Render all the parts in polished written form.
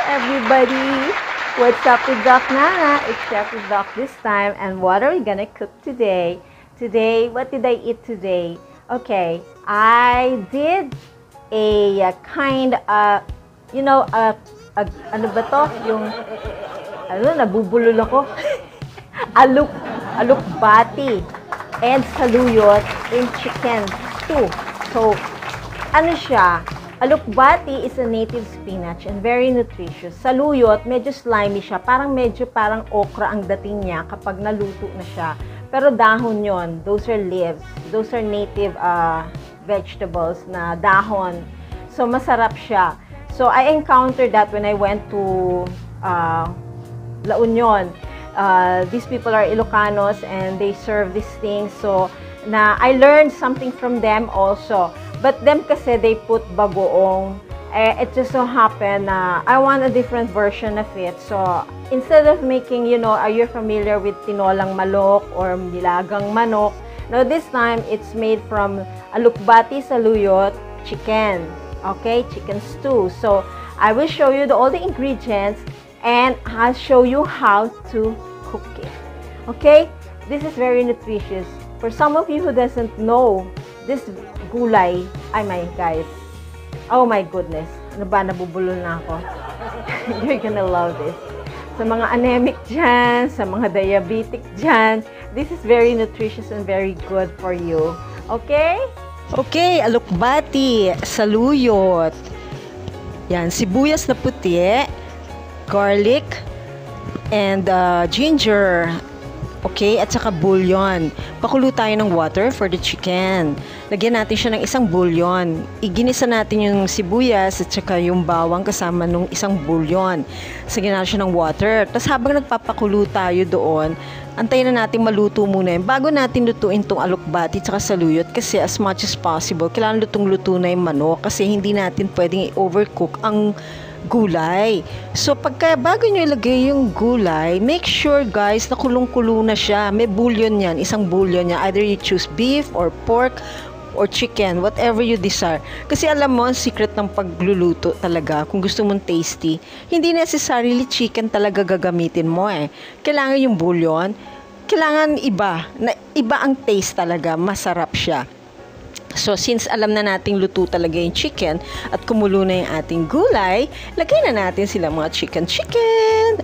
everybody! What's up with Doc Nana? It's Chef with Doc this time. And what are we gonna cook today? Today, what did I eat today? Okay, I did a kind ano ba to? Yung, nabubulol ako. Alukbati and saluyot in chicken stew. So, ano siya? Alukbati is a native spinach and very nutritious. Saluyot, medyo slimy siya. Parang okra ang dating niya kapag naluto na siya. Pero dahon yon. Those are leaves. Those are native vegetables na dahon. So, masarap siya. So, I encountered that when I went to La Union. These people are Ilocanos and they serve these things. So, I learned something from them also. But them kasi they put bagoong. It just so happened na I want a different version of it. So, instead of making, are you familiar with tinolang manok or nilagang manok? Now, this time, it's made from alukbati saluyot chicken. Okay? Chicken stew. So, I will show you all the ingredients and I'll show you how to cook it. Okay? This is very nutritious. For some of you who doesn't know, this gulay, guys. Oh my goodness. Ano ba? Nabubulol na ako. You're gonna love this. Sa mga anemic dyan, sa mga diabetic dyan, this is very nutritious and very good for you. Okay? Okay, alukbati, saluyot. Yan, sibuyas na puti, garlic, and ginger. Okay, at saka bouillon. Pakulo tayo ng water for the chicken. Lagyan natin siya ng isang bouillon. Iginisa natin yung sibuyas at saka yung bawang kasama nung isang bouillon. Sagyan natin siya ng water. Tapos habang nagpapakulo tayo doon, antayin na natin maluto muna yun. Bago natin lutuin itong alukbati at saka saluyot, kasi as much as possible, kailangan lutong-luto na yung manok kasi hindi natin pwedeng i-overcook ang gulay. So, bago nyo ilagay yung gulay, make sure guys na kulong-kulo na siya. May bouillon yan, isang bouillon niya. Either you choose beef or pork or chicken, whatever you desire. Kasi alam mo, ang secret ng pagluluto talaga, kung gusto mong tasty, hindi necessarily chicken talaga gagamitin mo eh. Kailangan yung bouillon, kailangan iba ang taste talaga, masarap siya. So, since alam na nating luto talaga yung chicken at kumulo na yung ating gulay, lagay na natin sila mga chicken.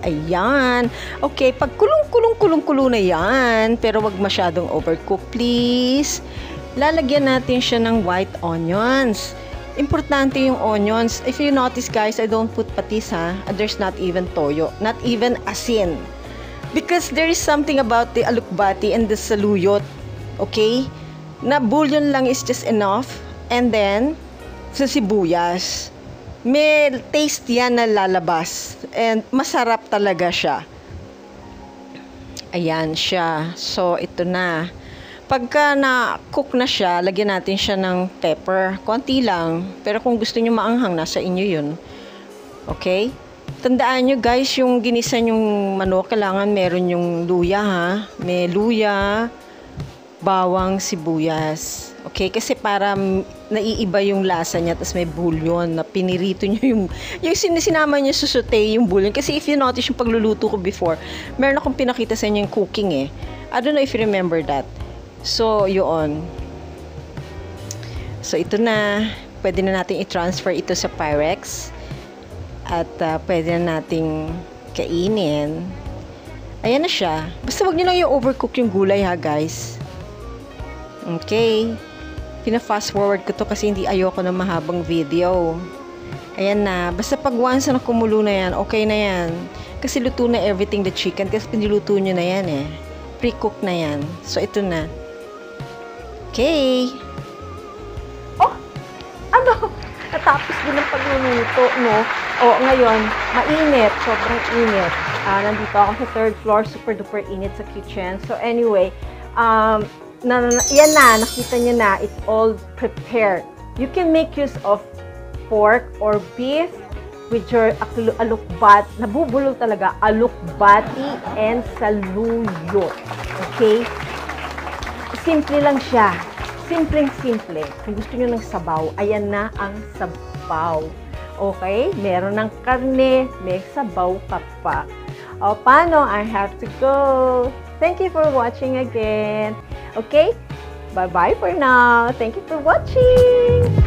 Ayan. Okay, pag kulong-kulo na yan, pero wag masyadong overcook, please. Lalagyan natin siya ng white onions. Importante yung onions. If you notice, guys, I don't put patis, ha? There's not even toyo. Not even asin. Because there is something about the alukbati and the saluyot. Okay? Na bouillon lang is just enough. And then, sa sibuyas, may taste yan na lalabas. And masarap talaga siya. Ayan siya. So, ito na. Pagka na-cook na siya, lagyan natin siya ng pepper. Konti lang. Pero kung gusto nyo maanghang, nasa inyo yun. Okay? Tandaan nyo guys, yung ginisa yung manok, kailangan meron yung luya, ha? May luya, bawang, sibuyas. Okay? Kasi para naiiba yung lasa niya, tapos may bouillon na pinirito nyo yung sinama nyo sa saute yung bouillon. Kasi if you notice yung pagluluto ko before, meron akong pinakita sa inyo yung cooking eh. I don't know if you remember that. So, yun. So, ito na. Pwede na natin i-transfer ito sa Pyrex. At pwede na nating kainin. Ayan na siya. Basta wag nyo lang yung overcook yung gulay ha, guys. Okay. Pina-fast forward ko to kasi hindi ayoko ng mahabang video. Ayan na. Basta pag once na kumulo na yan, okay na yan. Kasi luto na everything, the chicken. Kasi piniluto nyo na yan eh. Pre-cook na yan. So, ito na. Okay. Oh! Ano? Natapos din ang pagluluto, no? O, ngayon, mainit. Sobrang init. Nandito ako sa third floor. Super duper init sa kitchen. So, anyway, yan na. Nakita nyo na. It's all prepared. You can make use of pork or beef with your alukbat. Nabubulol talaga. Alukbati and saluyot. Okay? Simple lang siya. Simpleng-simple. Kung gusto nyo ng sabaw, ayan na ang sabaw. Okay? Meron ng karne, may sabaw ka pa. O, paano? I have to go. Thank you for watching again. Okay? Bye-bye for now. Thank you for watching.